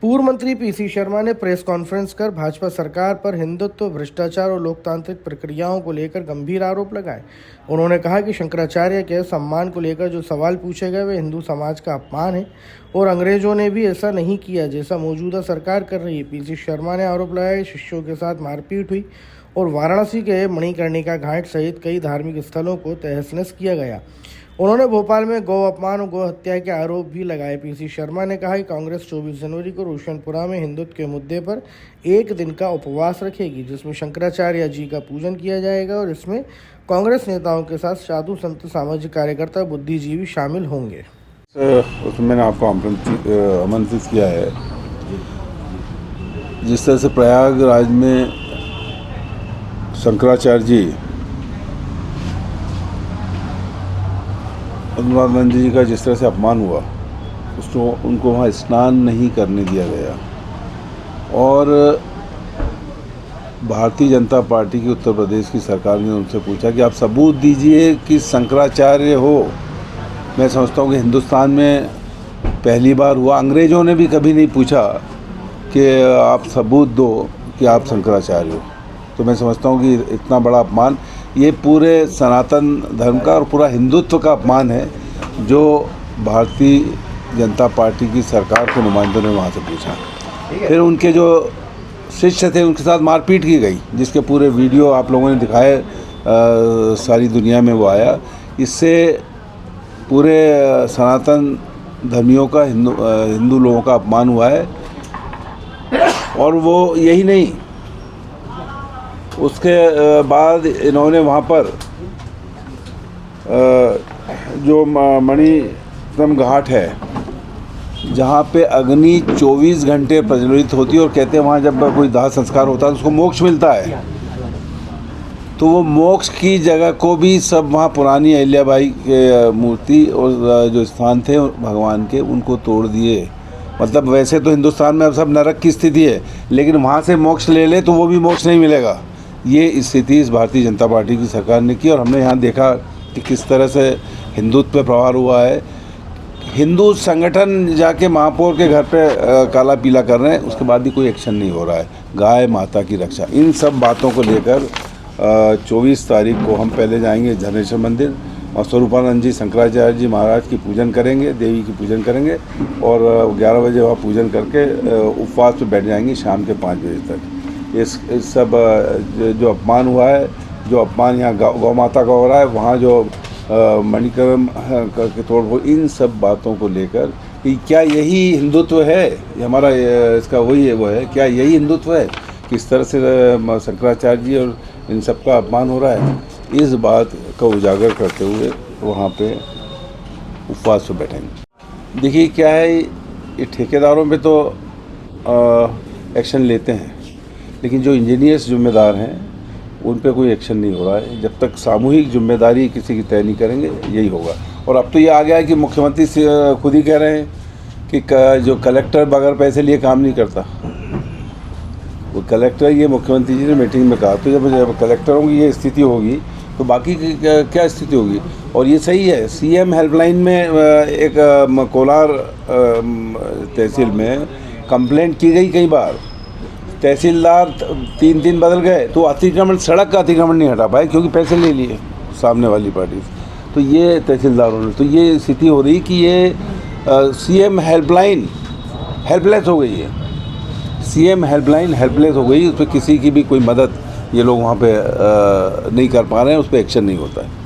पूर्व मंत्री पीसी शर्मा ने प्रेस कॉन्फ्रेंस कर भाजपा सरकार पर हिंदुत्व, भ्रष्टाचार और लोकतांत्रिक प्रक्रियाओं को लेकर गंभीर आरोप लगाए। उन्होंने कहा कि शंकराचार्य के सम्मान को लेकर जो सवाल पूछे गए वे हिंदू समाज का अपमान है और अंग्रेजों ने भी ऐसा नहीं किया जैसा मौजूदा सरकार कर रही है। पीसी शर्मा ने आरोप लगाया कि शिष्यों के साथ मारपीट हुई और वाराणसी के मणिकर्णिका घाट सहित कई धार्मिक स्थलों को तहस-नहस किया गया। उन्होंने भोपाल में गौ अपमान और गौ हत्या के आरोप भी लगाए। पीसी शर्मा ने कहा कि कांग्रेस 24 जनवरी को रोशनपुरा में हिंदुत्व के मुद्दे पर एक दिन का उपवास रखेगी, जिसमें शंकराचार्य जी का पूजन किया जाएगा और इसमें कांग्रेस नेताओं के साथ साधु संत, सामाजिक कार्यकर्ता, बुद्धिजीवी शामिल होंगे। उसमें मैंने आपको आमंत्रित किया है। जिस तरह से प्रयागराज में शंकराचार्य जी, अनुराधानंद जी का जिस तरह से अपमान हुआ, उसको उनको वहाँ स्नान नहीं करने दिया गया। और भारतीय जनता पार्टी की उत्तर प्रदेश की सरकार ने उनसे पूछा कि आप सबूत दीजिए कि शंकराचार्य हो। मैं समझता हूँ कि हिंदुस्तान में पहली बार हुआ। अंग्रेज़ों ने भी कभी नहीं पूछा कि आप सबूत दो कि आप शंकराचार्य हो। तो मैं समझता हूँ कि इतना बड़ा अपमान ये पूरे सनातन धर्म का और पूरा हिंदुत्व का अपमान है, जो भारतीय जनता पार्टी की सरकार के नुमाइंदों ने वहाँ से पूछा। फिर उनके जो शिष्य थे उनके साथ मारपीट की गई, जिसके पूरे वीडियो आप लोगों ने दिखाए, सारी दुनिया में वो आया। इससे पूरे सनातन धर्मियों का, हिंदू लोगों का अपमान हुआ है। और वो यही नहीं, उसके बाद वहाँ पर जो मणिकर्णिका घाट है, जहाँ पे अग्नि 24 घंटे प्रज्वलित होती है और कहते हैं वहाँ जब कोई दाह संस्कार होता है तो उसको मोक्ष मिलता है। तो वो मोक्ष की जगह को भी सब वहाँ पुरानी अहिल्याबाई के मूर्ति और जो स्थान थे भगवान के, उनको तोड़ दिए। मतलब वैसे तो हिंदुस्तान में अब सब नरक की स्थिति है, लेकिन वहाँ से मोक्ष ले ले तो वो भी मोक्ष नहीं मिलेगा। ये स्थिति इस भारतीय जनता पार्टी की सरकार ने की। और हमने यहाँ देखा कि किस तरह से हिंदुत्व पे प्रहार हुआ है। हिंदू संगठन जाके महापौर के घर पे काला पीला कर रहे हैं, उसके बाद भी कोई एक्शन नहीं हो रहा है। गाय माता की रक्षा, इन सब बातों को लेकर 24 तारीख को हम पहले जाएंगे धनेश्वर मंदिर और स्वरूपानंद जी, शंकराचार्य जी महाराज की पूजन करेंगे, देवी की पूजन करेंगे और 11 बजे वहाँ पूजन करके उपवास पे बैठ जाएंगे शाम के 5 बजे तक। इस सब जो अपमान हुआ है, जो अपमान यहाँ गौ माता का हो रहा है, वहाँ जो मणिकर्णिका के तोड़फोड़, इन सब बातों को लेकर कि क्या यही हिंदुत्व है, ये हमारा इसका वही है, वो है क्या यही हिंदुत्व है? किस तरह से शंकराचार्य जी और इन सब का अपमान हो रहा है, इस बात का उजागर करते हुए वहाँ पे उपवास पे बैठेंगे। देखिए क्या है, ये ठेकेदारों पे तो एक्शन लेते हैं, लेकिन जो इंजीनियर्स जिम्मेदार हैं उन पे कोई एक्शन नहीं हो रहा है। जब तक सामूहिक जिम्मेदारी किसी की तय नहीं करेंगे, यही होगा। और अब तो ये आ गया है कि मुख्यमंत्री से खुद ही कह रहे हैं कि जो कलेक्टर बगैर पैसे लिए काम नहीं करता। वो कलेक्टर, ये मुख्यमंत्री जी ने मीटिंग में कहा। तो जब कलेक्टरों की ये स्थिति होगी तो बाकी की क्या स्थिति होगी? और ये सही है, सीएम हेल्पलाइन में एक कोलार तहसील में कंप्लेंट की गई कई बार। तहसीलदार 3 बदल गए तो अतिक्रमण, सड़क का अतिक्रमण नहीं हटा पाए क्योंकि पैसे ले लिए सामने वाली पार्टी से। तो ये तहसीलदारों ने, तो ये स्थिति हो रही कि ये सीएम हेल्पलाइन हेल्पलेस हो गई है। सीएम हेल्पलाइन हेल्पलेस हो गई, उस पर किसी की भी कोई मदद ये लोग वहाँ पे नहीं कर पा रहे हैं, उस पर एक्शन नहीं होता है।